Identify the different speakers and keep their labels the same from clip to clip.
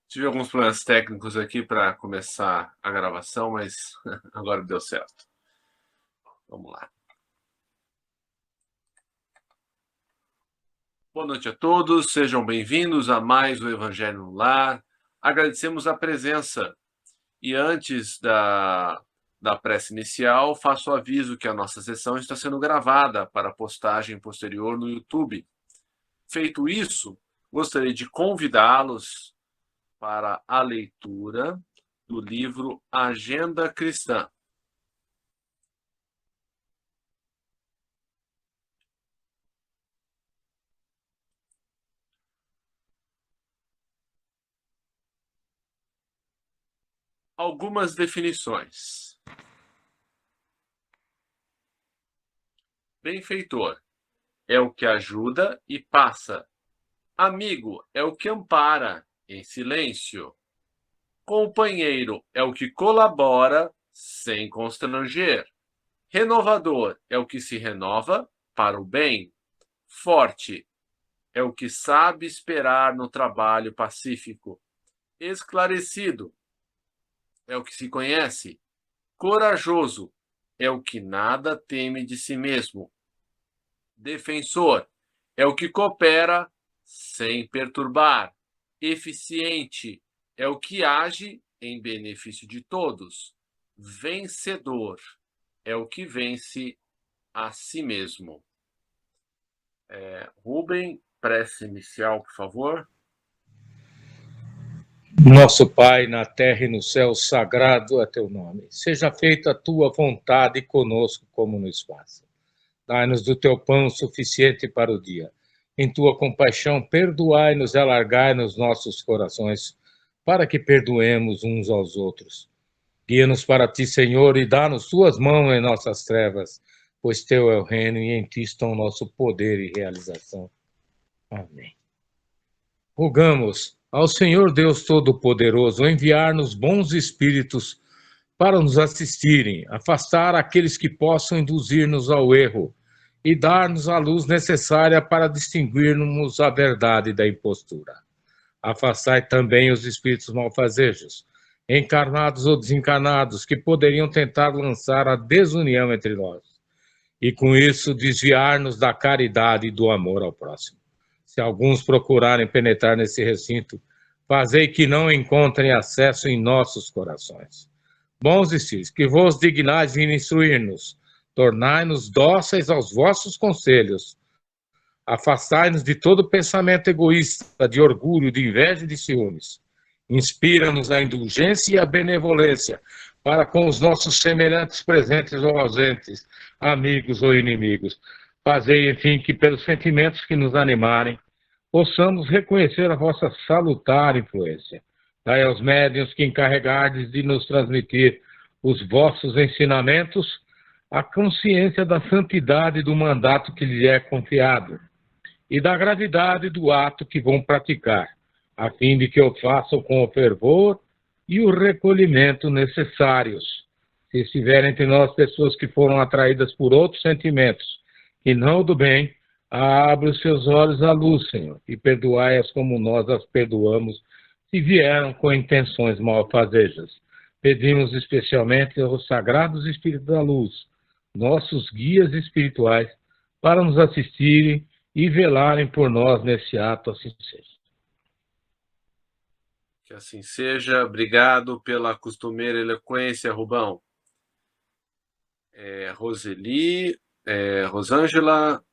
Speaker 1: Tive alguns problemas técnicos aqui para começar a gravação, mas agora deu certo. Vamos lá. Boa noite a todos, sejam bem-vindos a mais o Evangelho no Lar. Agradecemos a presença. E antes da prece inicial, faço o aviso que a nossa sessão está sendo gravada para postagem posterior no YouTube. Feito isso, gostaria de convidá-los para a leitura do livro Agenda Cristã. Algumas definições. Benfeitor é o que ajuda e passa. Amigo é o que ampara em silêncio. Companheiro é o que colabora sem constranger. Renovador é o que se renova para o bem. Forte é o que sabe esperar no trabalho pacífico. Esclarecido é o que se conhece. Corajoso é o que nada teme de si mesmo. Defensor é o que coopera sem perturbar. Eficiente é o que age em benefício de todos. Vencedor é o que vence a si mesmo. Rubem, prece inicial, por favor.
Speaker 2: Nosso Pai, na terra e no céu, sagrado é teu nome. Seja feita a tua vontade conosco como no espaço. Dai-nos do teu pão suficiente para o dia. Em tua compaixão, perdoai-nos e alargai-nos nossos corações, para que perdoemos uns aos outros. Guia-nos para ti, Senhor, e dá-nos tuas mãos em nossas trevas, pois teu é o reino e em ti estão nosso poder e realização. Amém. Rogamos ao Senhor Deus Todo-Poderoso enviar-nos bons espíritos para nos assistirem, afastar aqueles que possam induzir-nos ao erro e dar-nos a luz necessária para distinguirmos a verdade da impostura. Afastai também os espíritos malfazejos, encarnados ou desencarnados, que poderiam tentar lançar a desunião entre nós, e com isso desviar-nos da caridade e do amor ao próximo. Se alguns procurarem penetrar nesse recinto, fazei que não encontrem acesso em nossos corações. Bons espíritos, que vos dignais em instruir-nos, tornai-nos dóceis aos vossos conselhos, afastai-nos de todo pensamento egoísta, de orgulho, de inveja e de ciúmes. Inspira-nos a indulgência e a benevolência para com os nossos semelhantes presentes ou ausentes, amigos ou inimigos. Fazei, enfim, que pelos sentimentos que nos animarem, possamos reconhecer a vossa salutar influência. Dai aos médiuns que encarregardes de nos transmitir os vossos ensinamentos a consciência da santidade do mandato que lhes é confiado e da gravidade do ato que vão praticar, a fim de que o façam com o fervor e o recolhimento necessários. Se estiverem entre nós pessoas que foram atraídas por outros sentimentos, que não do bem, abre os seus olhos à luz, Senhor, e perdoai-as como nós as perdoamos, se vieram com intenções malfazejas. Pedimos especialmente aos sagrados Espíritos da Luz, nossos guias espirituais, para nos assistirem e velarem por nós nesse ato, assim seja.
Speaker 1: Que assim seja. Obrigado pela costumeira eloquência, Rubão. Roseli, Rosângela,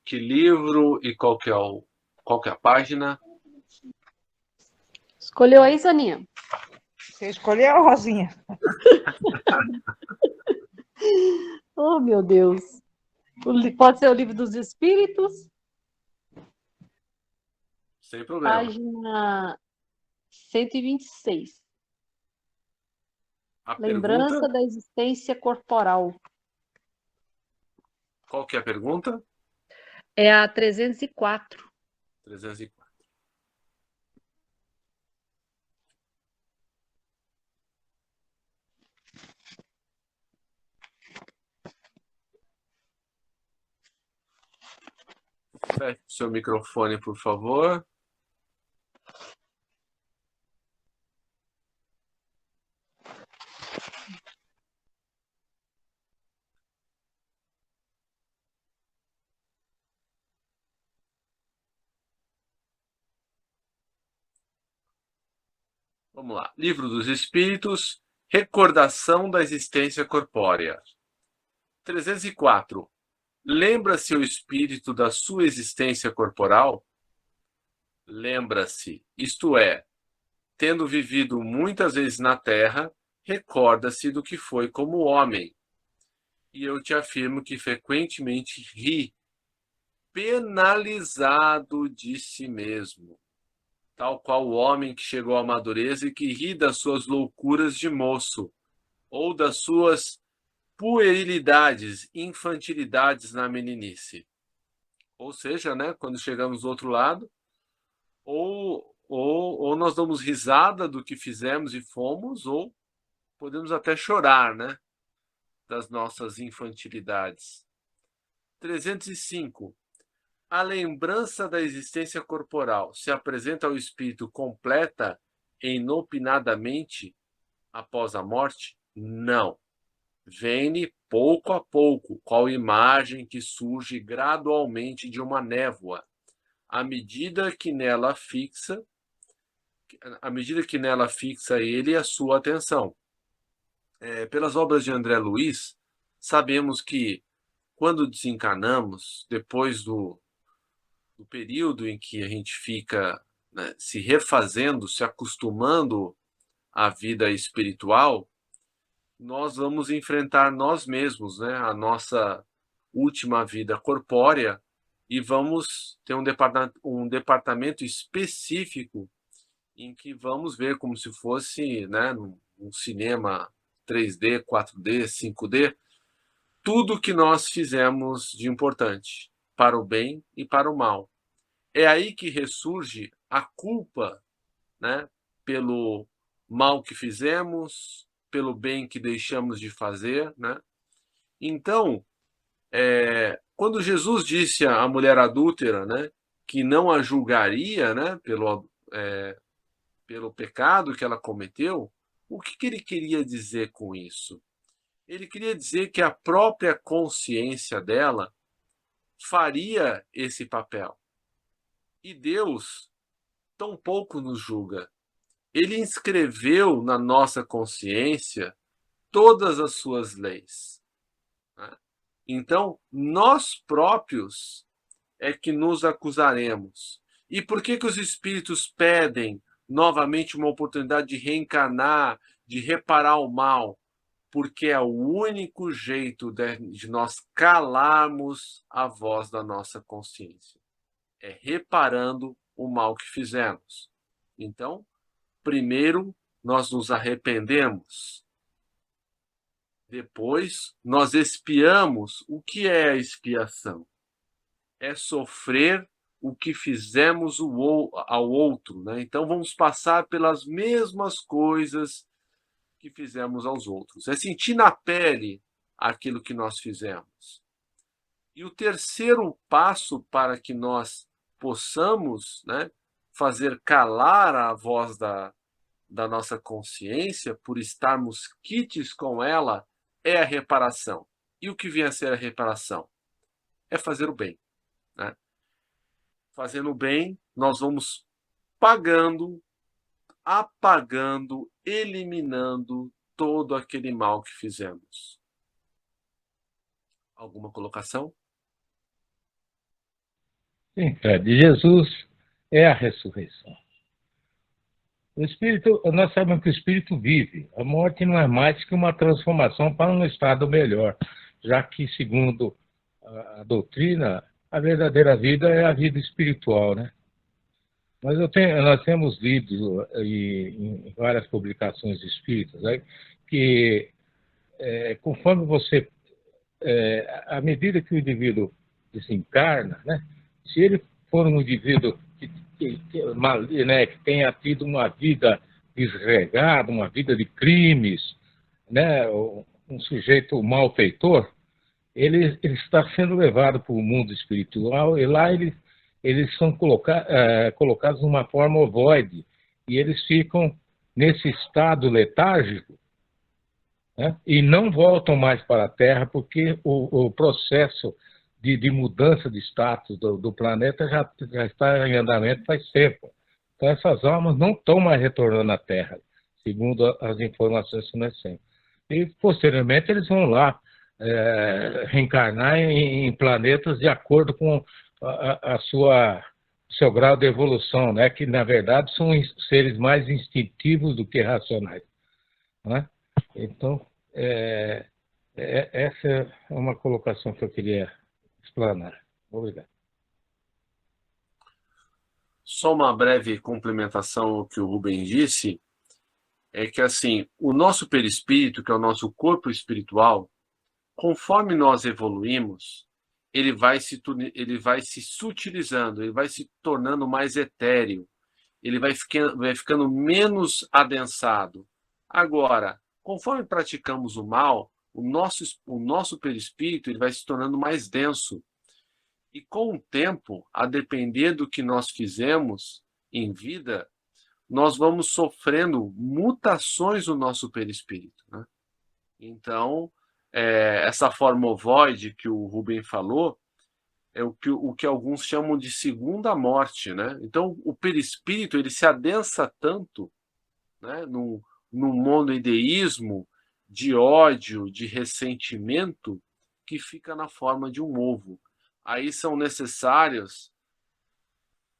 Speaker 1: que livro e qual que é a página?
Speaker 3: Escolheu aí, Soninha?
Speaker 4: Você escolheu, Rosinha?
Speaker 3: Oh, meu Deus. Pode ser o Livro dos Espíritos,
Speaker 1: Sem problema.
Speaker 3: página 126.
Speaker 1: A
Speaker 3: Lembrança
Speaker 1: pergunta?
Speaker 3: da existência corporal.
Speaker 1: Qual que é a pergunta?
Speaker 3: É a 304.
Speaker 1: 304. Feche seu microfone, por favor. Vamos lá. Livro dos Espíritos, recordação da existência corpórea. 304. Lembra-se o espírito da sua existência corporal? Lembra-se, isto é, tendo vivido muitas vezes na Terra, recorda-se do que foi como homem. E eu te afirmo que frequentemente ri, penalizado de si mesmo, tal qual o homem que chegou à madureza e que ri das suas loucuras de moço, ou das suas puerilidades, infantilidades na meninice. Ou seja, né, quando chegamos do outro lado, ou nós damos risada do que fizemos e fomos, ou podemos até chorar, né, das nossas infantilidades. 305. A lembrança da existência corporal se apresenta ao espírito completa e inopinadamente após a morte? Não. Vem-lhe pouco a pouco, qual imagem que surge gradualmente de uma névoa, à medida que nela fixa ele a sua atenção. Pelas obras de André Luiz, sabemos que quando desencarnamos, depois do período em que a gente fica, né, se refazendo, se acostumando à vida espiritual, nós vamos enfrentar nós mesmos, né, a nossa última vida corpórea, e vamos ter um departamento específico em que vamos ver como se fosse, né, um cinema 3D, 4D, 5D, tudo que nós fizemos de importante, para o bem e para o mal. É aí que ressurge a culpa, né, pelo mal que fizemos, pelo bem que deixamos de fazer, né? Então, quando Jesus disse à mulher adúltera, né, que não a julgaria, né, pelo pecado que ela cometeu, o que ele queria dizer com isso? Ele queria dizer que a própria consciência dela faria esse papel. E Deus tampouco nos julga. Ele inscreveu na nossa consciência todas as suas leis, né? Então, nós próprios é que nos acusaremos. E por que os espíritos pedem novamente uma oportunidade de reencarnar, de reparar o mal? Porque é o único jeito de nós calarmos a voz da nossa consciência. É reparando o mal que fizemos. Então, primeiro nós nos arrependemos. Depois, nós expiamos. O que é a expiação? É sofrer o que fizemos ao outro, né? Então, vamos passar pelas mesmas coisas que fizemos aos outros. É sentir na pele aquilo que nós fizemos. E o terceiro passo para que nós possamos, né, fazer calar a voz da nossa consciência, por estarmos quites com ela, é a reparação. E o que vem a ser a reparação? É fazer o bem, né? Fazendo o bem, nós vamos pagando, apagando, eliminando todo aquele mal que fizemos. Alguma colocação?
Speaker 2: Sim, Fred. Jesus é a ressurreição. O espírito, nós sabemos que o espírito vive. A morte não é mais que uma transformação para um estado melhor, já que, segundo a doutrina, a verdadeira vida é a vida espiritual, né? Mas nós temos lido em várias publicações espíritas, né, que conforme você, à medida que o indivíduo desencarna, né, se ele for um indivíduo que tenha tido uma vida desregada, uma vida de crimes, né, um sujeito malfeitor, ele está sendo levado para o mundo espiritual e lá eles são colocados numa forma ovoide e eles ficam nesse estado letárgico, né, e não voltam mais para a Terra porque o processo de mudança de status do planeta já está em andamento faz tempo. Então essas almas não estão mais retornando à Terra. segundo as informações que nós temos. E, posteriormente, eles vão lá reencarnar em planetas de acordo com seu grau de evolução, né? Que, na verdade, são seres mais instintivos do que racionais. Né? Então, essa é uma colocação que eu queria explanar. Obrigado.
Speaker 1: Só uma breve complementação ao que o Rubens disse, é que assim, o nosso perispírito, que é o nosso corpo espiritual, conforme nós evoluímos, ele vai se sutilizando, ele vai se tornando mais etéreo, ele vai ficando menos adensado. Agora, conforme praticamos o mal, o nosso perispírito ele vai se tornando mais denso. E com o tempo, a depender do que nós fizemos em vida, nós vamos sofrendo mutações no nosso perispírito. Né? Então, essa forma ovoide que o Rubem falou é o que alguns chamam de segunda morte. Né? Então, o perispírito ele se adensa tanto, né, num monoideísmo de ódio, de ressentimento, que fica na forma de um ovo. Aí são necessários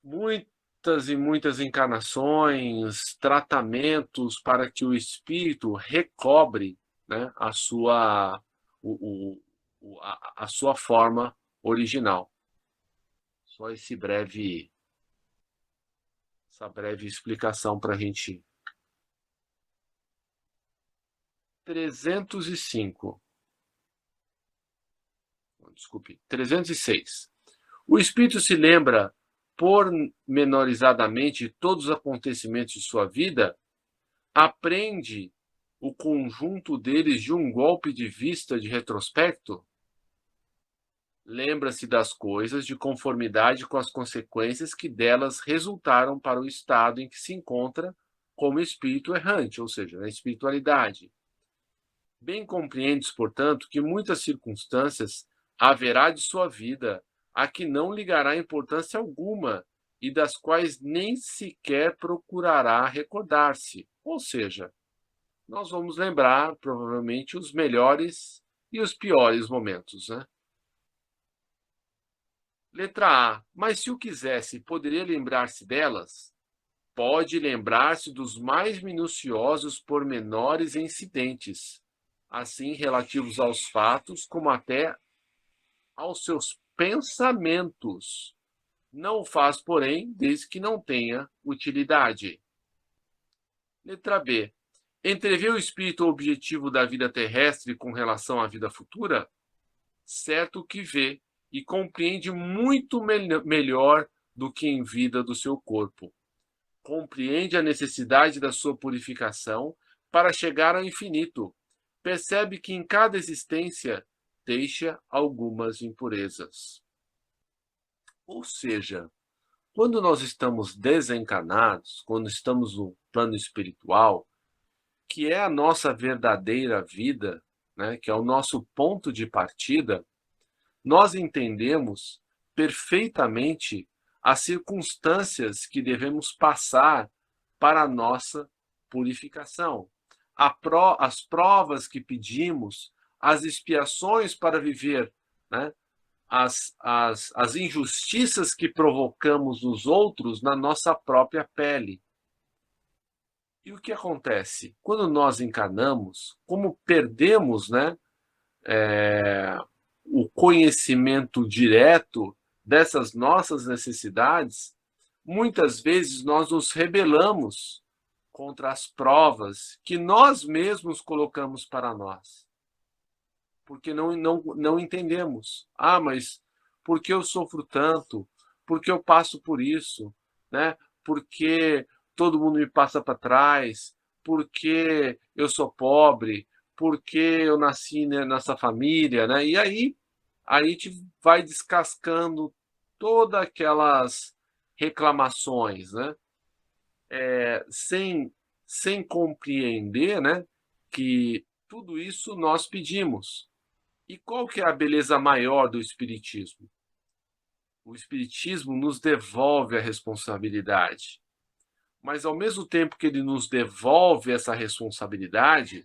Speaker 1: muitas e muitas encarnações, tratamentos para que o espírito recobre, né, a sua forma original. Só essa breve explicação para a gente. 305. Desculpe, 306. O espírito se lembra pormenorizadamente todos os acontecimentos de sua vida, aprende o conjunto deles de um golpe de vista de retrospecto? Lembra-se das coisas de conformidade com as consequências que delas resultaram para o estado em que se encontra como espírito errante, ou seja, na espiritualidade. Bem compreendes, portanto, que muitas circunstâncias haverá de sua vida a que não ligará importância alguma e das quais nem sequer procurará recordar-se. Ou seja, nós vamos lembrar, provavelmente, os melhores e os piores momentos, né? Letra A. Mas se o quisesse, poderia lembrar-se delas? Pode lembrar-se dos mais minuciosos pormenores e incidentes, assim relativos aos fatos, como até aos seus pensamentos. Não o faz, porém, desde que não tenha utilidade. Letra B. Entrevê o espírito o objetivo da vida terrestre com relação à vida futura? Certo que vê e compreende muito melhor do que em vida do seu corpo. Compreende a necessidade da sua purificação para chegar ao infinito. Percebe que em cada existência deixa algumas impurezas. Ou seja, quando nós estamos desencarnados, quando estamos no plano espiritual, que é a nossa verdadeira vida, né, que é o nosso ponto de partida, nós entendemos perfeitamente as circunstâncias que devemos passar para a nossa purificação. As provas que pedimos, as expiações para viver, né, as injustiças que provocamos nos outros na nossa própria pele. E o que acontece? Quando nós encarnamos, como perdemos, né, o conhecimento direto dessas nossas necessidades, muitas vezes nós nos rebelamos contra as provas que nós mesmos colocamos para nós. Porque não entendemos. Ah, mas por que eu sofro tanto? Por que eu passo por isso? Né? Por que todo mundo me passa para trás? Por que eu sou pobre? Por que eu nasci nessa família? Né? E aí a gente vai descascando todas aquelas reclamações, né? Sem compreender, né, que tudo isso nós pedimos. E qual que é a beleza maior do Espiritismo? O Espiritismo nos devolve a responsabilidade. mas ao mesmo tempo que ele nos devolve essa responsabilidade,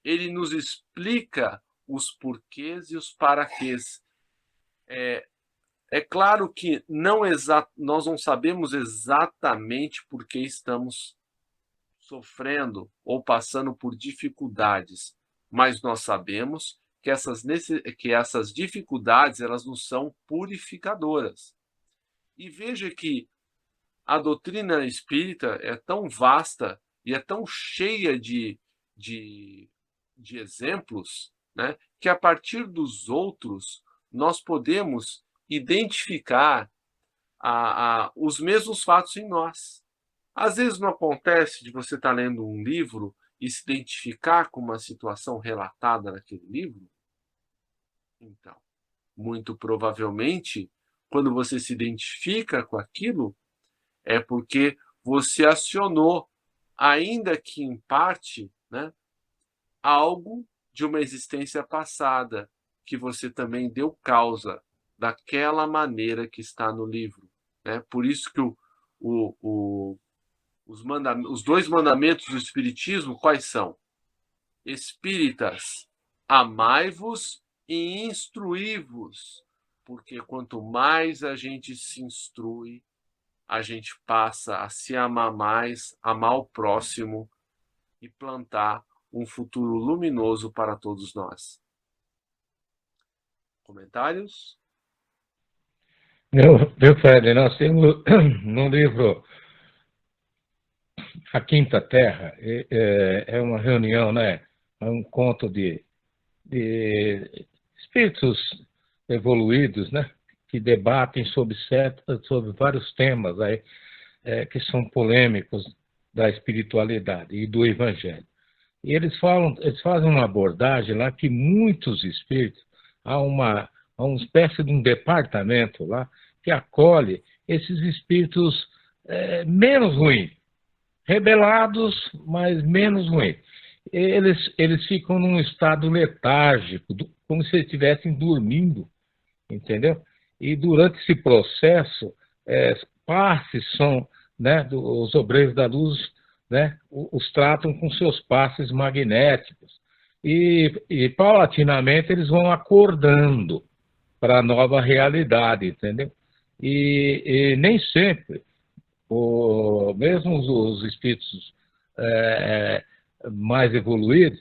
Speaker 1: ele nos explica os porquês e os paraquês. É claro que nós não sabemos exatamente por que estamos sofrendo ou passando por dificuldades, mas nós sabemos que essas dificuldades elas nos são purificadoras. E veja que a doutrina espírita é tão vasta e é tão cheia de exemplos, né, que a partir dos outros nós podemos identificar os mesmos fatos em nós. Às vezes não acontece de você estar lendo um livro e se identificar com uma situação relatada naquele livro? Então, muito provavelmente, quando você se identifica com aquilo, é porque você acionou, ainda que em parte, né, algo de uma existência passada, que você também deu causa daquela maneira que está no livro. Né? Por isso que os dois mandamentos do Espiritismo, quais são? Espíritas, amai-vos e instruí-vos, porque quanto mais a gente se instrui, a gente passa a se amar mais, amar o próximo e plantar um futuro luminoso para todos nós. Comentários?
Speaker 2: Viu, Fred? Nós temos no livro A Quinta Terra, é uma reunião, né? É um conto de espíritos evoluídos, né? Que debatem sobre vários temas aí, que são polêmicos da espiritualidade e do evangelho. E eles fazem uma abordagem lá que muitos espíritos, há uma espécie de um departamento lá que acolhe esses espíritos menos ruins, rebelados, mas menos ruins. Eles ficam num estado letárgico, como se estivessem dormindo, entendeu? E durante esse processo, passes são, né, os obreiros da luz, né, os tratam com seus passes magnéticos. E paulatinamente eles vão acordando para a nova realidade, entendeu? E nem sempre, mesmo os espíritos mais evoluídos,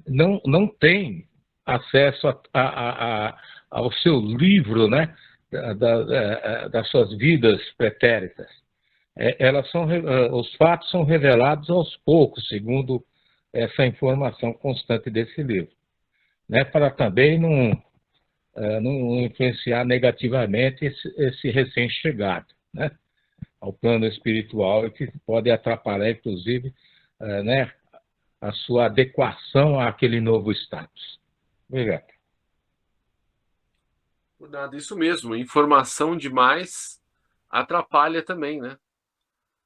Speaker 2: não têm acesso ao seu livro, né, das suas vidas pretéritas. Os fatos são revelados aos poucos, segundo essa informação constante desse livro, né, para também não influenciar negativamente esse recém-chegado, né, ao plano espiritual, e que pode atrapalhar, inclusive, né, a sua adequação àquele novo status. Obrigado.
Speaker 1: Por nada, isso mesmo. Informação demais atrapalha também, né?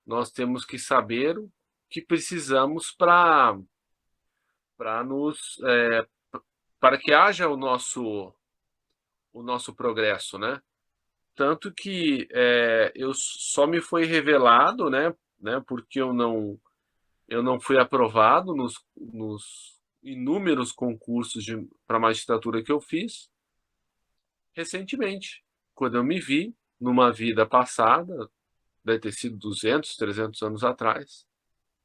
Speaker 1: Nós temos que saber o que precisamos para que haja o nosso progresso, né? Tanto que eu só me foi revelado, né? Porque eu não fui aprovado nos inúmeros concursos para magistratura que eu fiz recentemente, quando eu me vi numa vida passada, deve ter sido 200, 300 anos atrás,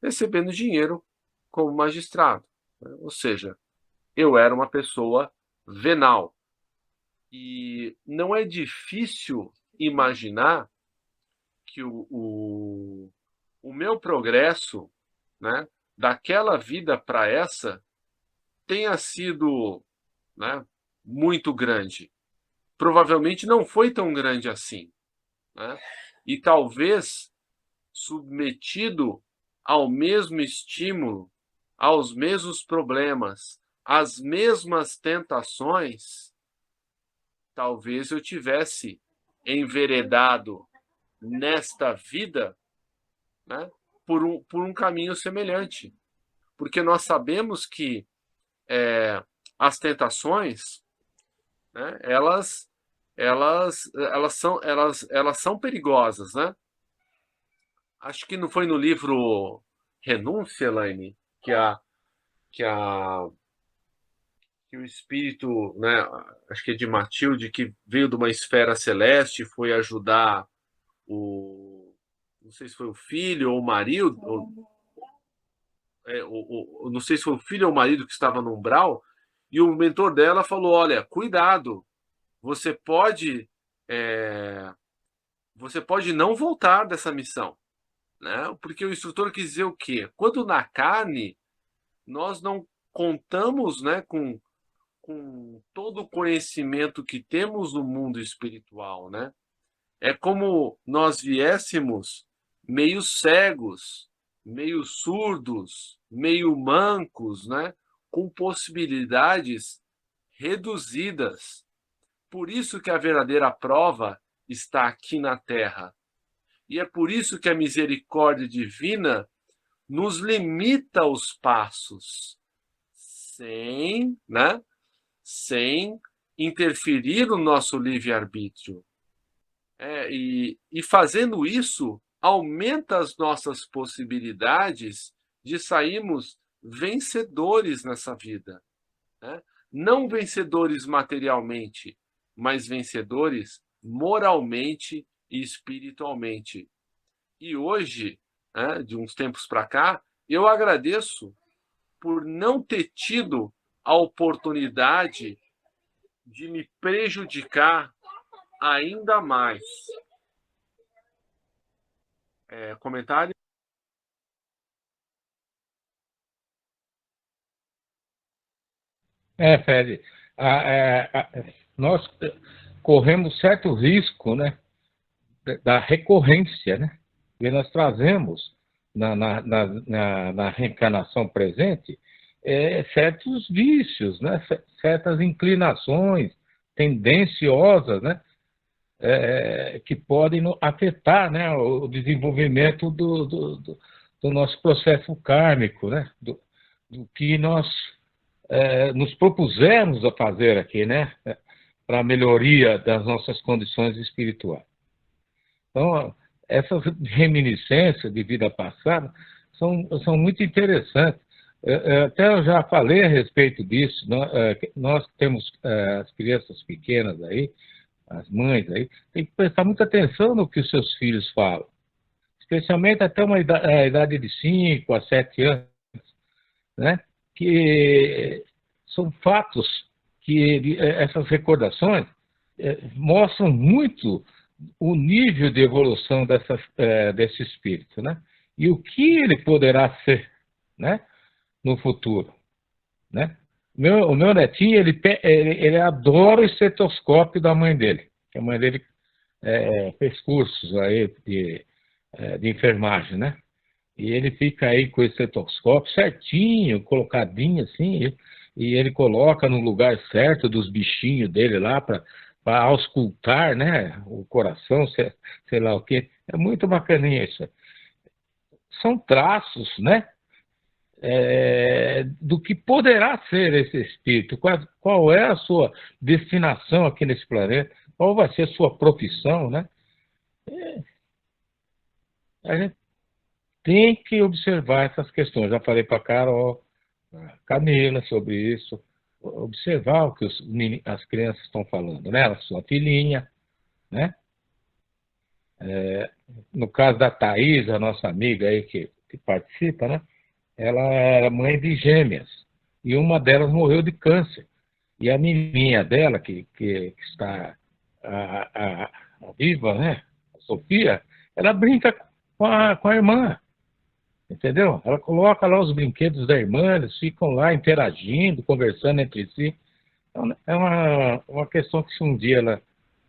Speaker 1: recebendo dinheiro como magistrado. Né? Ou seja, eu era uma pessoa venal. E não é difícil imaginar que o meu progresso, né, daquela vida para essa tenha sido, né, muito grande. Provavelmente não foi tão grande assim. Né? E talvez submetido ao mesmo estímulo, aos mesmos problemas, às mesmas tentações, talvez eu tivesse enveredado nesta vida, né, por um caminho semelhante. Porque nós sabemos que as tentações, né, elas são perigosas, né? acho que não foi no livro Renúncia, Elaine, que o espírito, né, acho que é de Matilde, que veio de uma esfera celeste, foi ajudar não sei se foi o filho ou o marido, não sei se foi o filho ou o marido que estava no umbral, e o mentor dela falou: olha, cuidado, você pode, é, você pode não voltar dessa missão, né? Porque o instrutor quis dizer o quê? Quando na carne nós não contamos, né, com todo o conhecimento que temos no mundo espiritual, né? É como nós viéssemos meio cegos, meio surdos, meio mancos, né? Com possibilidades reduzidas. Por isso que a verdadeira prova está aqui na Terra. E é por isso que a misericórdia divina nos limita os passos, né? Sem interferir no nosso livre-arbítrio. E fazendo isso, aumenta as nossas possibilidades de sairmos vencedores nessa vida, né? Não vencedores materialmente, mas vencedores moralmente e espiritualmente. E hoje, né, de uns tempos para cá, eu agradeço por não ter tido a oportunidade de me prejudicar ainda mais. Comentário?
Speaker 2: Fred, nós corremos certo risco, né, da recorrência, né? E nós trazemos na reencarnação presente certos vícios, né? Certas inclinações tendenciosas, né? Que podem afetar, né, o desenvolvimento do nosso processo kármico, né? Do que nós nos propusemos a fazer aqui, né? Para a melhoria das nossas condições espirituais. Então, essas reminiscências de vida passada são muito interessantes. Até eu já falei a respeito disso. Nós temos as crianças pequenas aí, as mães aí, tem que prestar muita atenção no que os seus filhos falam, especialmente até a idade de 5 a 7 anos, né? Que são fatos que essas recordações mostram muito o nível de evolução desse espírito, né? E o que ele poderá ser, né, no futuro, né? O meu netinho, ele adora o estetoscópio da mãe dele, que a mãe dele fez cursos aí de enfermagem, né? E ele fica aí com o estetoscópio certinho, colocadinho assim, e ele coloca no lugar certo dos bichinhos dele lá para auscultar, né, o coração, sei lá o quê. É muito bacaninha isso. São traços, né, do que poderá ser esse espírito, qual é a sua destinação aqui nesse planeta, qual vai ser a sua profissão, né? A gente tem que observar essas questões. Já falei para a Carol, a Camila sobre isso, observar o que as crianças estão falando, né? A sua filhinha, né? No caso da Thaís, a nossa amiga aí que participa, né? Ela era mãe de gêmeas e uma delas morreu de câncer. E a menininha dela, que está viva, né? A Sofia, ela brinca com a irmã, entendeu? Ela coloca lá os brinquedos da irmã, eles ficam lá interagindo, conversando entre si. Então, é uma questão que se um dia ela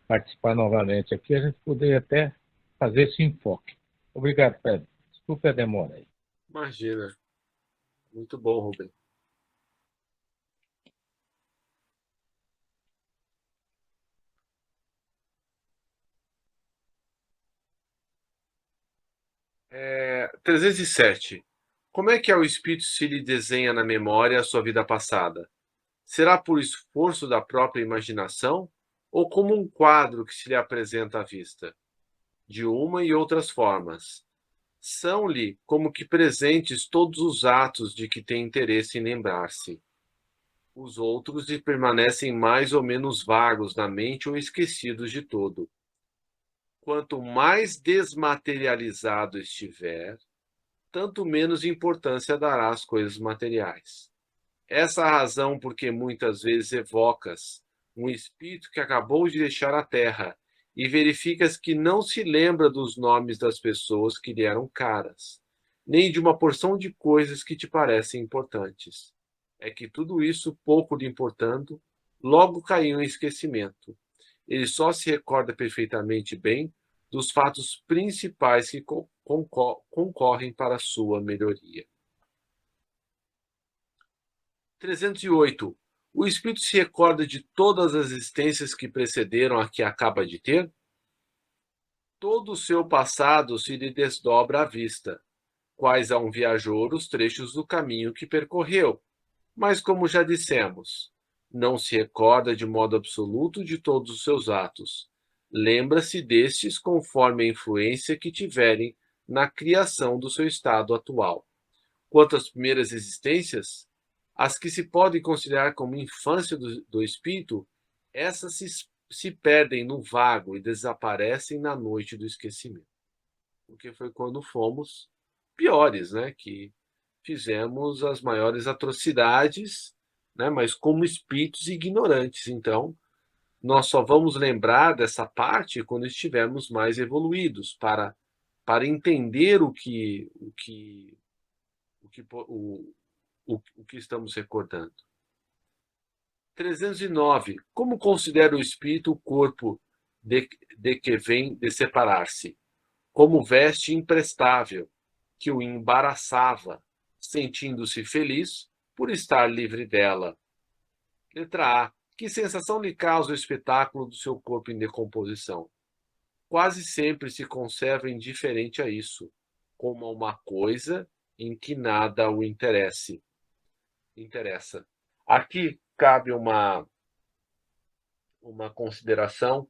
Speaker 2: participar novamente aqui, a gente poderia até fazer esse enfoque. Obrigado, Pedro. Desculpe a demora aí.
Speaker 1: Imagina. Muito bom, Rubem. É, 307. Como é que o espírito se lhe desenha na memória a sua vida passada? Será por esforço da própria imaginação ou como um quadro que se lhe apresenta à vista? De uma e outras formas. São-lhe como que presentes todos os atos de que tem interesse em lembrar-se. Os outros lhe permanecem mais ou menos vagos na mente ou esquecidos de todo. Quanto mais desmaterializado estiver, tanto menos importância dará às coisas materiais. Essa é a razão por que muitas vezes evocas um espírito que acabou de deixar a Terra e verificas que não se lembra dos nomes das pessoas que lhe eram caras, nem de uma porção de coisas que te parecem importantes. É que tudo isso, pouco lhe importando, logo caiu em esquecimento. Ele só se recorda perfeitamente bem dos fatos principais que concorrem para a sua melhoria. 308. O espírito se recorda de todas as existências que precederam a que acaba de ter? Todo o seu passado se lhe desdobra à vista, quais a um viajor os trechos do caminho que percorreu. Mas, como já dissemos, não se recorda de modo absoluto de todos os seus atos. Lembra-se destes conforme a influência que tiverem na criação do seu estado atual. Quanto às primeiras existências, as que se podem considerar como infância do espírito, essas se perdem no vago e desaparecem na noite do esquecimento. Porque foi quando fomos piores, né? Que fizemos as maiores atrocidades, né? Mas como espíritos ignorantes. Então, nós só vamos lembrar dessa parte quando estivermos mais evoluídos, para entender o que estamos recordando. 309. Como considera o espírito o corpo de que vem de separar-se? Como veste imprestável, que o embaraçava, sentindo-se feliz por estar livre dela. Letra A. Que sensação lhe causa o espetáculo do seu corpo em decomposição? Quase sempre se conserva indiferente a isso, como a uma coisa em que nada o interessa. Aqui cabe uma consideração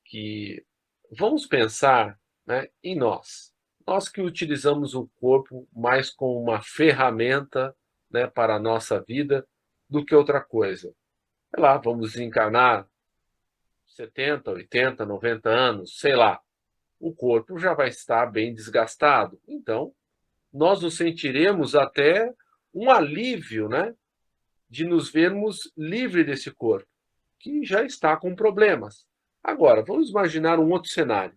Speaker 1: que vamos pensar, né, em nós. Nós que utilizamos o corpo mais como uma ferramenta, né, para a nossa vida do que outra coisa. Sei lá, vamos encarnar 70, 80, 90 anos, sei lá. O corpo já vai estar bem desgastado. Então, nós nos sentiremos até um alívio, né, de nos vermos livre desse corpo, que já está com problemas. Agora, vamos imaginar um outro cenário.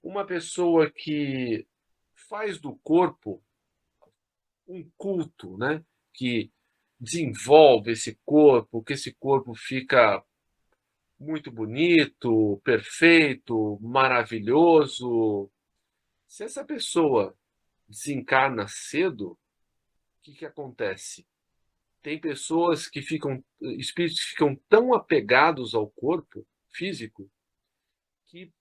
Speaker 1: Uma pessoa que faz do corpo um culto, né, que desenvolve esse corpo, que esse corpo fica muito bonito, perfeito, maravilhoso. Se essa pessoa desencarna cedo, o que acontece? Tem pessoas que espíritos que ficam tão apegados ao corpo físico que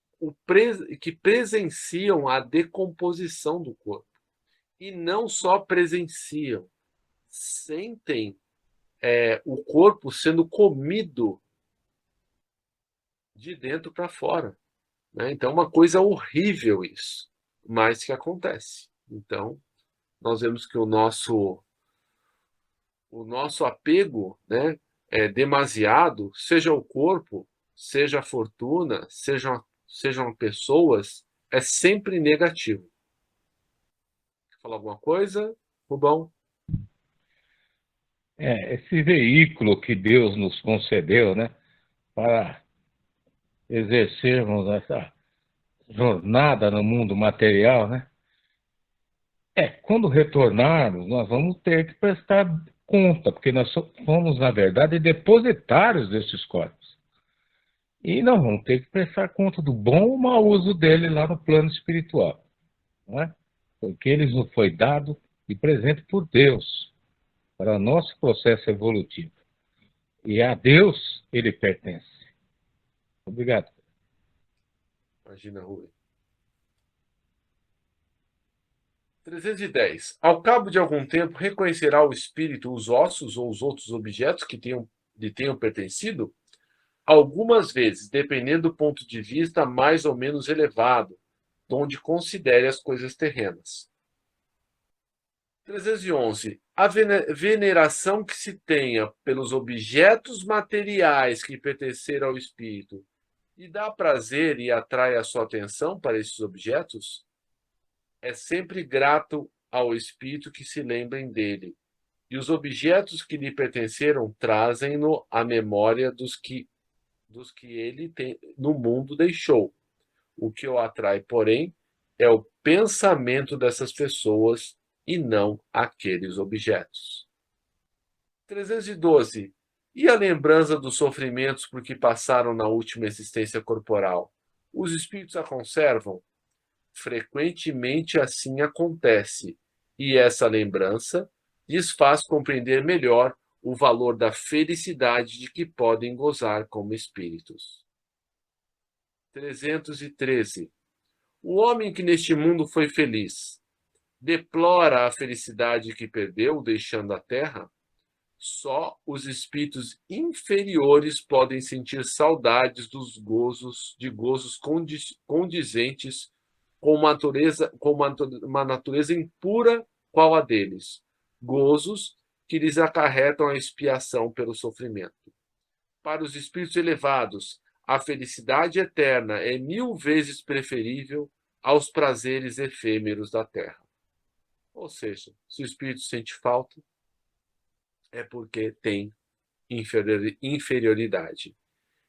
Speaker 1: presenciam a decomposição do corpo. E não só presenciam, sentem o corpo sendo comido de dentro para fora, né? Então, é uma coisa horrível isso, mas que acontece. Então, nós vemos que o nosso apego, né, é demasiado, seja o corpo, seja a fortuna, sejam pessoas, é sempre negativo. Quer falar alguma coisa, Rubão?
Speaker 2: Esse veículo que Deus nos concedeu, né, para exercermos essa jornada no mundo material, né? Quando retornarmos, nós vamos ter que prestar conta, porque nós somos, na verdade, depositários desses corpos. E nós vamos ter que prestar conta do bom ou mau uso dele lá no plano espiritual, não é? Porque ele nos foi dado e presente por Deus para o nosso processo evolutivo. E a Deus ele pertence. Obrigado.
Speaker 1: Imagina, Rui. 310. Ao cabo de algum tempo, reconhecerá o espírito os ossos ou os outros objetos que lhe tenham pertencido? Algumas vezes, dependendo do ponto de vista mais ou menos elevado, onde considere as coisas terrenas. 311. A veneração que se tenha pelos objetos materiais que pertenceram ao espírito e dá prazer e atrai a sua atenção para esses objetos, é sempre grato ao espírito que se lembrem dele, e os objetos que lhe pertenceram trazem-no à memória dos que ele tem, no mundo deixou. O que o atrai, porém, é o pensamento dessas pessoas e não aqueles objetos. 312. E a lembrança dos sofrimentos por que passaram na última existência corporal? Os espíritos a conservam? Frequentemente assim acontece, e essa lembrança lhes faz compreender melhor o valor da felicidade de que podem gozar como espíritos. 313. O homem que neste mundo foi feliz deplora a felicidade que perdeu, deixando a terra? Só os espíritos inferiores podem sentir saudades dos gozos condizentes com uma natureza impura qual a deles, gozos que lhes acarretam a expiação pelo sofrimento. Para os espíritos elevados, a felicidade eterna é 1000 vezes preferível aos prazeres efêmeros da terra. Ou seja, se o espírito sente falta, é porque tem inferioridade.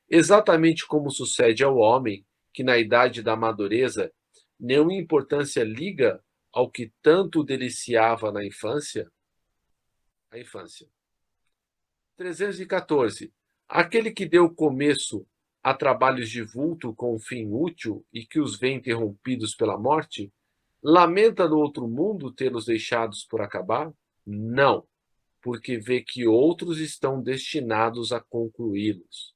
Speaker 1: Exatamente como sucede ao homem, que na idade da madureza nenhuma importância liga ao que tanto o deliciava na infância. A infância. 314. Aquele que deu começo a trabalhos de vulto com um fim útil e que os vê interrompidos pela morte, lamenta no outro mundo tê-los deixados por acabar? Não, porque vê que outros estão destinados a concluí-los.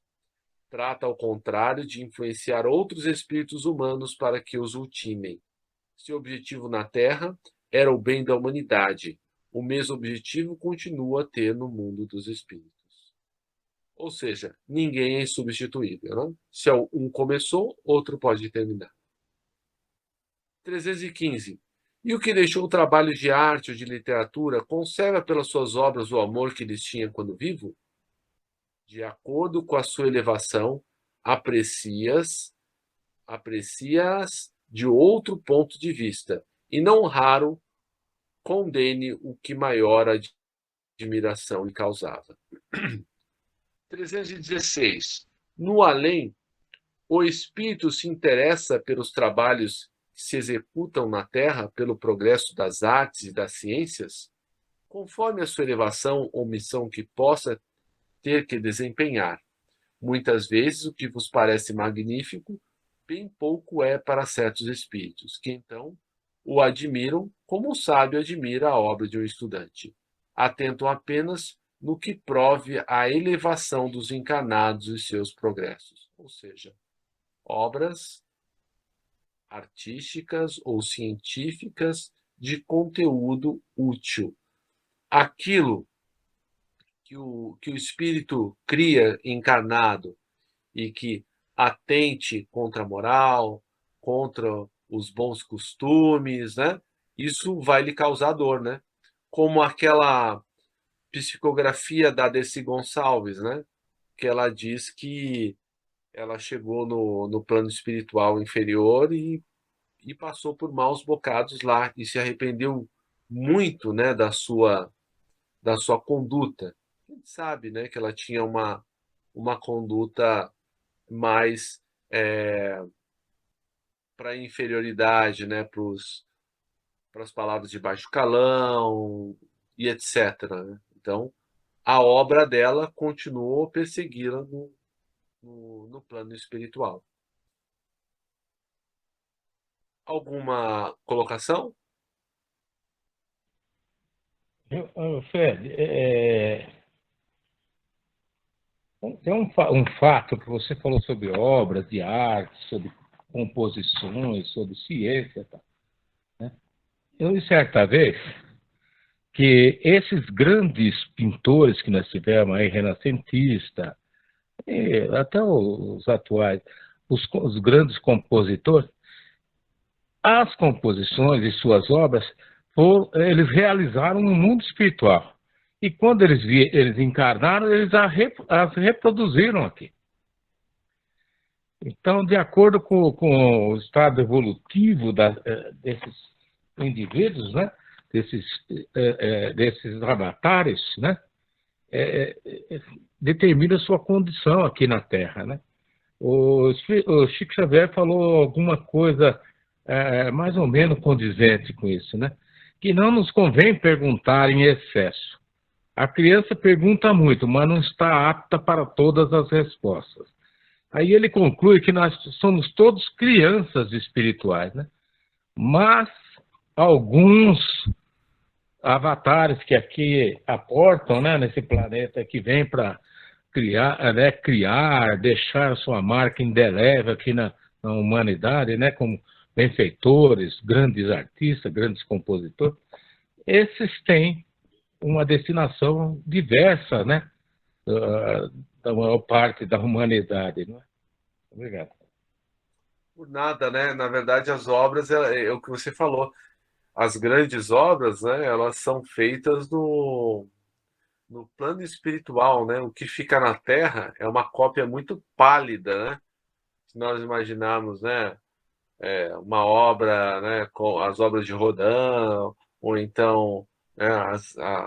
Speaker 1: Trata, ao contrário, de influenciar outros espíritos humanos para que os ultimem. Seu objetivo na Terra era o bem da humanidade. O mesmo objetivo continua a ter no mundo dos espíritos. Ou seja, ninguém é insubstituível. Não? Se um começou, outro pode terminar. 315. E o que deixou o trabalho de arte ou de literatura conserva pelas suas obras o amor que lhes tinha quando vivo? De acordo com a sua elevação, aprecia-as de outro ponto de vista, e não raro condene o que maior admiração lhe causava. 316. No além, o espírito se interessa pelos trabalhos que se executam na Terra pelo progresso das artes e das ciências, conforme a sua elevação ou missão que possa ter que desempenhar. Muitas vezes o que vos parece magnífico, bem pouco é para certos espíritos, que então o admiram como o sábio admira a obra de um estudante. Atentam apenas no que prove a elevação dos encarnados e seus progressos, ou seja, obras artísticas ou científicas de conteúdo útil. Aquilo que o espírito cria encarnado e que atente contra a moral, contra os bons costumes, né? Isso vai lhe causar dor, né? Como aquela psicografia da Dercy Gonçalves, né? Que ela diz que ela chegou no plano espiritual inferior e passou por maus bocados lá e se arrependeu muito, né, da sua conduta. A gente sabe, né, que ela tinha uma conduta mais para inferioridade, né, para as palavras de baixo calão e etc. Né? Então, a obra dela continuou a persegui-la no plano espiritual. Alguma colocação?
Speaker 2: Fred, tem um fato que você falou sobre obras de arte, sobre composições, sobre ciência. Tá? Né? Eu li certa vez que esses grandes pintores que nós tivemos aí, renascentista, e até os atuais, os grandes compositores, as composições e suas obras, eles realizaram no mundo espiritual. E quando eles encarnaram, eles as reproduziram aqui. Então, de acordo com o estado evolutivo desses indivíduos, né? desses avatares, né? Determina a sua condição aqui na Terra, né? O Chico Xavier falou alguma coisa mais ou menos condizente com isso, né? Que não nos convém perguntar em excesso. A criança pergunta muito, mas não está apta para todas as respostas. Aí ele conclui que nós somos todos crianças espirituais, né? Mas alguns avatares que aqui aportam, né, nesse planeta, que vem para criar, deixar sua marca indelével aqui na humanidade, né, como benfeitores, grandes artistas, grandes compositores, esses têm uma destinação diversa, né, da maior parte da humanidade. Não é? Obrigado.
Speaker 1: Por nada, né? Na verdade, as obras, é o que você falou. As grandes obras, né, elas são feitas no plano espiritual, né? O que fica na Terra é uma cópia muito pálida, né? Se nós imaginarmos, né, uma obra, né, com as obras de Rodin, ou então, né,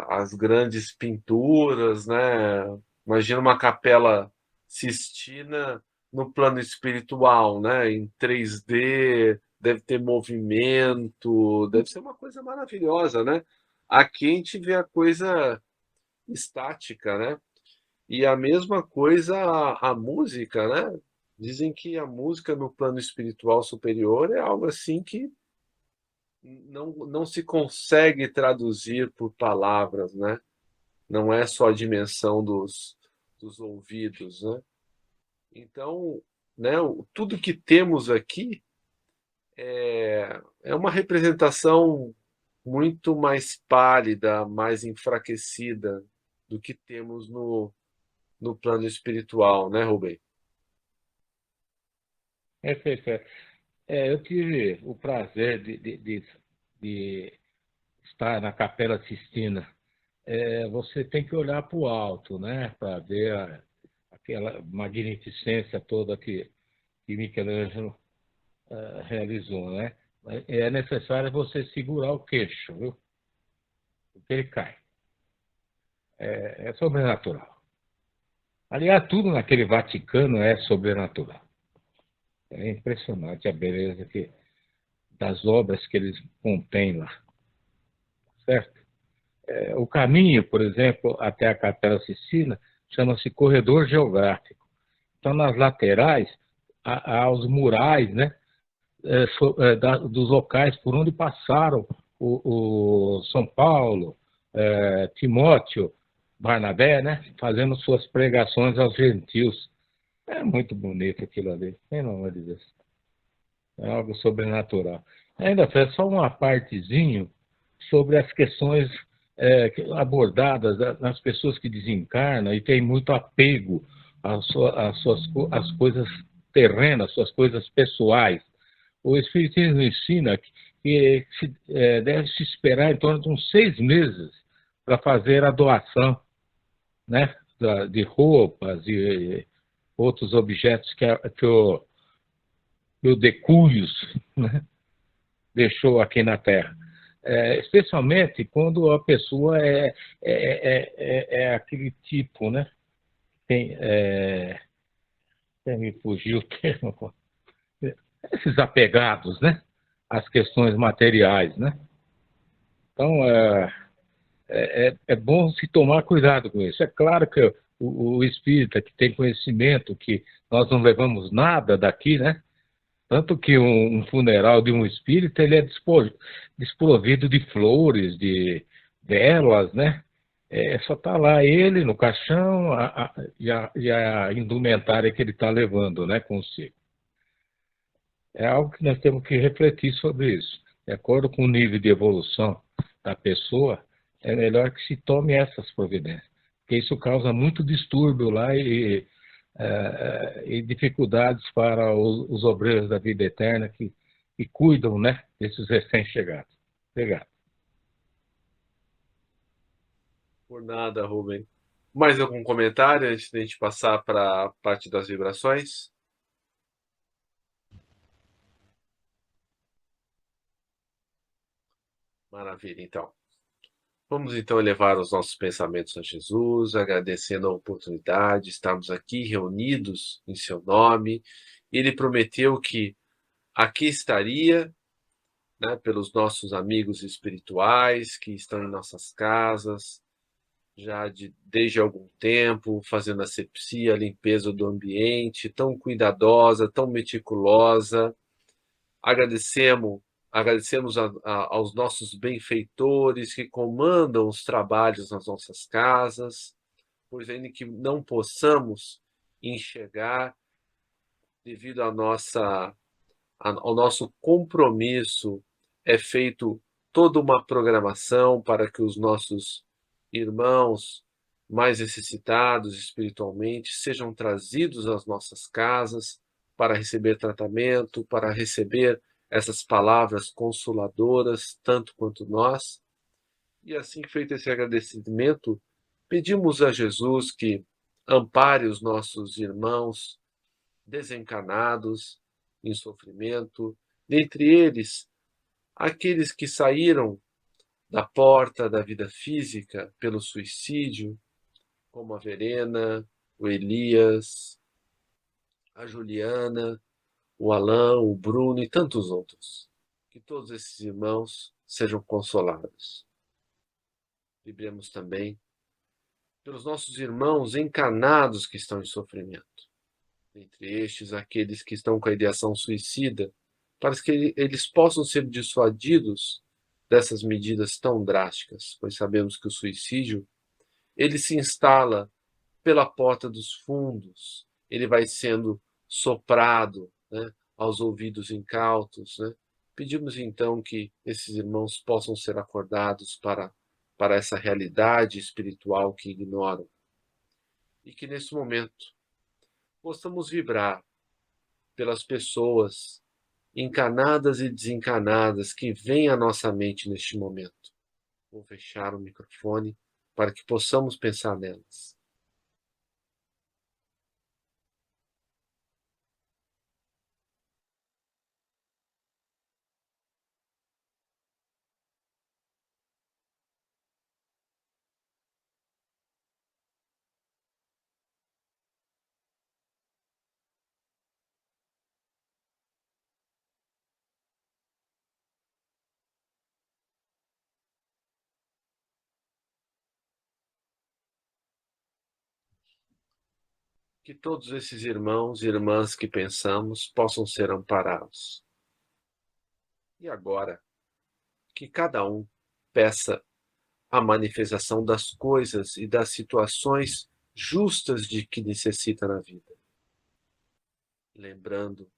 Speaker 1: as grandes pinturas, né? Imagina uma Capela Sistina no plano espiritual, né, em 3D, deve ter movimento, deve ser uma coisa maravilhosa, né? Aqui a gente vê a coisa estática, né? E a mesma coisa a música, né? Dizem que a música no plano espiritual superior é algo assim que não se consegue traduzir por palavras, né? Não é só a dimensão dos ouvidos, né? Então, né, tudo que temos aqui é uma representação muito mais pálida, mais enfraquecida do que temos no plano espiritual, né, Rubem?
Speaker 2: Perfeito. Eu tive o prazer de estar na Capela Sistina. Você tem que olhar para o alto, né, para ver aquela magnificência toda que Michelangelo realizou, né? É necessário você segurar o queixo, viu? Porque ele cai. É sobrenatural. Aliás, tudo naquele Vaticano é sobrenatural. É impressionante a beleza das obras que eles contêm lá, certo? O caminho, por exemplo, até a Capela Sistina, chama-se corredor geográfico. Então, nas laterais, há os murais, né, dos locais por onde passaram o São Paulo, Timóteo, Barnabé, né, fazendo suas pregações aos gentios. É muito bonito aquilo ali, pelo amor de Deus. É algo sobrenatural. Ainda foi só uma partezinho sobre as questões abordadas nas pessoas que desencarnam e têm muito apego às coisas terrenas, às suas coisas pessoais. O Espiritismo ensina que deve se esperar em torno de uns 6 meses para fazer a doação, né, de roupas e outros objetos que o Decúlios, né, deixou aqui na Terra. Especialmente quando a pessoa é aquele tipo, né? Me fugiu o termo. Esses apegados, né? Às questões materiais, né? Então, é bom se tomar cuidado com isso. É claro que o espírita que tem conhecimento que nós não levamos nada daqui, né? Tanto que um funeral de um espírita, ele é desprovido de flores, de velas, né? Só está lá ele no caixão e a indumentária que ele está levando, né, consigo. É algo que nós temos que refletir sobre isso. De acordo com o nível de evolução da pessoa, é melhor que se tome essas providências, porque isso causa muito distúrbio lá e dificuldades para os obreiros da vida eterna que e cuidam, né, desses recém-chegados. Obrigado.
Speaker 1: Por nada, Rubem. Mais algum comentário antes de a gente passar para a parte das vibrações? Maravilha, então. Vamos então elevar os nossos pensamentos a Jesus, agradecendo a oportunidade de estarmos aqui reunidos em seu nome. Ele prometeu que aqui estaria, né, pelos nossos amigos espirituais que estão em nossas casas, já desde algum tempo, fazendo asepsia, a limpeza do ambiente, tão cuidadosa, tão meticulosa. Agradecemos aos nossos benfeitores que comandam os trabalhos nas nossas casas, pois ainda que não possamos enxergar, devido ao nosso compromisso, é feito toda uma programação para que os nossos irmãos mais necessitados espiritualmente sejam trazidos às nossas casas para receber tratamento, para receber essas palavras consoladoras, tanto quanto nós. E assim feito esse agradecimento, pedimos a Jesus que ampare os nossos irmãos desencanados, em sofrimento, dentre eles aqueles que saíram da porta da vida física pelo suicídio, como a Verena, o Elias, a Juliana, o Alain, o Bruno e tantos outros. Que todos esses irmãos sejam consolados. Vibremos também pelos nossos irmãos encarnados que estão em sofrimento. Entre estes, aqueles que estão com a ideação suicida, para que eles possam ser dissuadidos dessas medidas tão drásticas, pois sabemos que o suicídio ele se instala pela porta dos fundos, ele vai sendo soprado, né, aos ouvidos incautos, né? Pedimos então que esses irmãos possam ser acordados para essa realidade espiritual que ignoram e que nesse momento possamos vibrar pelas pessoas encarnadas e desencarnadas que vêm à nossa mente neste momento. Vou fechar o microfone para que possamos pensar nelas. Que todos esses irmãos e irmãs que pensamos possam ser amparados. E agora, que cada um peça a manifestação das coisas e das situações justas de que necessita na vida. Lembrando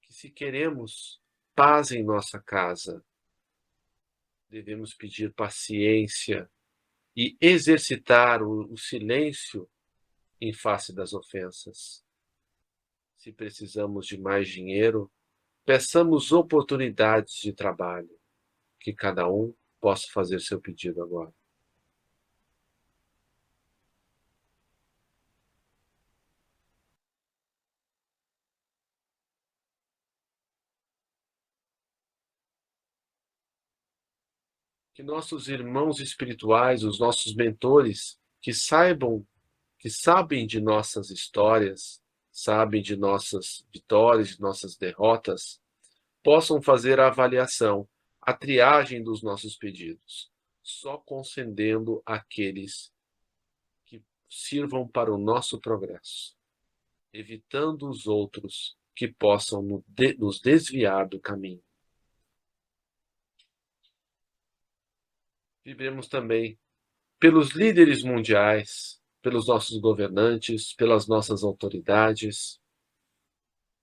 Speaker 1: que se queremos paz em nossa casa, devemos pedir paciência e exercitar o silêncio em face das ofensas. Se precisamos de mais dinheiro, peçamos oportunidades de trabalho, que cada um possa fazer seu pedido agora. Que nossos irmãos espirituais, os nossos mentores, que sabem de nossas histórias, sabem de nossas vitórias, de nossas derrotas, possam fazer a avaliação, a triagem dos nossos pedidos, só concedendo aqueles que sirvam para o nosso progresso, evitando os outros que possam nos desviar do caminho. Vivemos também pelos líderes mundiais, pelos nossos governantes, pelas nossas autoridades,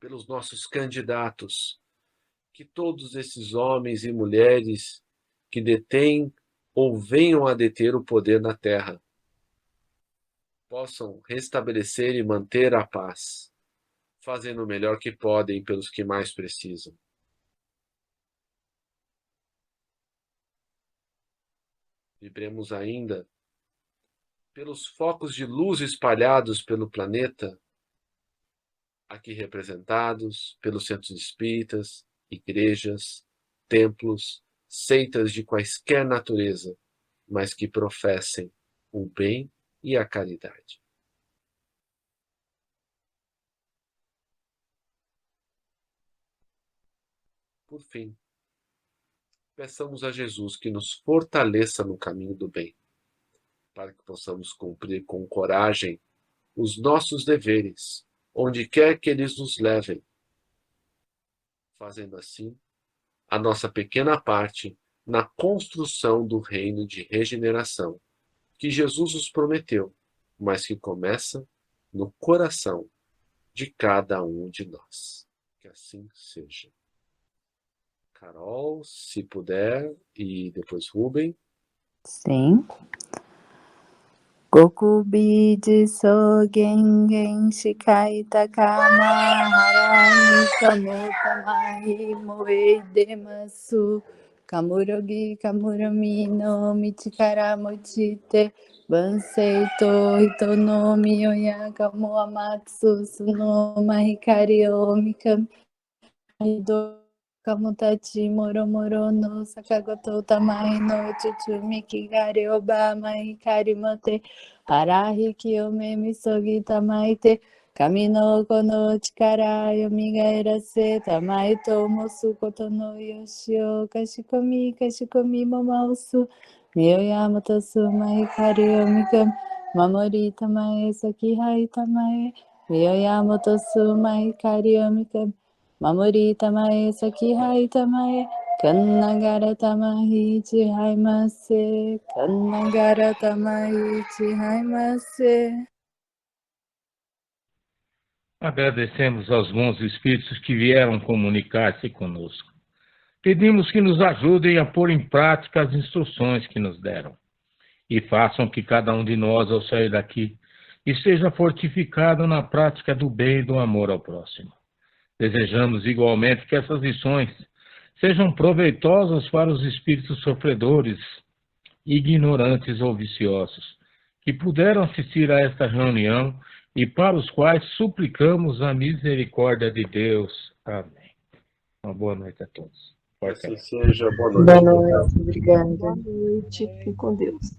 Speaker 1: pelos nossos candidatos, que todos esses homens e mulheres que detêm ou venham a deter o poder na terra possam restabelecer e manter a paz, fazendo o melhor que podem pelos que mais precisam. Vibremos ainda pelos focos de luz espalhados pelo planeta, aqui representados pelos centros espíritas, igrejas, templos, seitas de quaisquer natureza, mas que professem o bem e a caridade. Por fim, peçamos a Jesus que nos fortaleça no caminho do bem, para que possamos cumprir com coragem os nossos deveres, onde quer que eles nos levem, fazendo assim a nossa pequena parte na construção do reino de regeneração que Jesus nos prometeu, mas que começa no coração de cada um de nós. Que assim seja. Carol, se puder, e depois Rubem.
Speaker 5: Sim. Gokubiji so gengen shikai takama harani kamotamahi moedemasu kamurogi kamurami no michikara mochite bansei to hito no miyoya kamo amatsu suno mahikari o mikami do kamutachi moro no sakagoto tamai no chuchumi kigari obama hikari mate arahi kiyome misogi tamaite kami no kono chikara yomigaerase tamai to mosu koto no yoshio kashikomi momaosu miyoyamato suma hikari yomikami mamori tamae sakihai tamae miyoyamato suma hikari yomikami Mamori tamae sakihai tamae kannagara tamahi chihaimase kannagara tamahi chihaimase.
Speaker 2: Agradecemos aos bons espíritos que vieram comunicar-se conosco. Pedimos que nos ajudem a pôr em prática as instruções que nos deram e façam que cada um de nós, ao sair daqui, esteja fortificado na prática do bem e do amor ao próximo. Desejamos igualmente que essas lições sejam proveitosas para os espíritos sofredores, ignorantes ou viciosos, que puderam assistir a esta reunião e para os quais suplicamos a misericórdia de Deus. Amém. Uma boa noite a todos.
Speaker 1: Assim seja. Boa noite.
Speaker 3: Boa noite, obrigada. Boa noite, fique com Deus.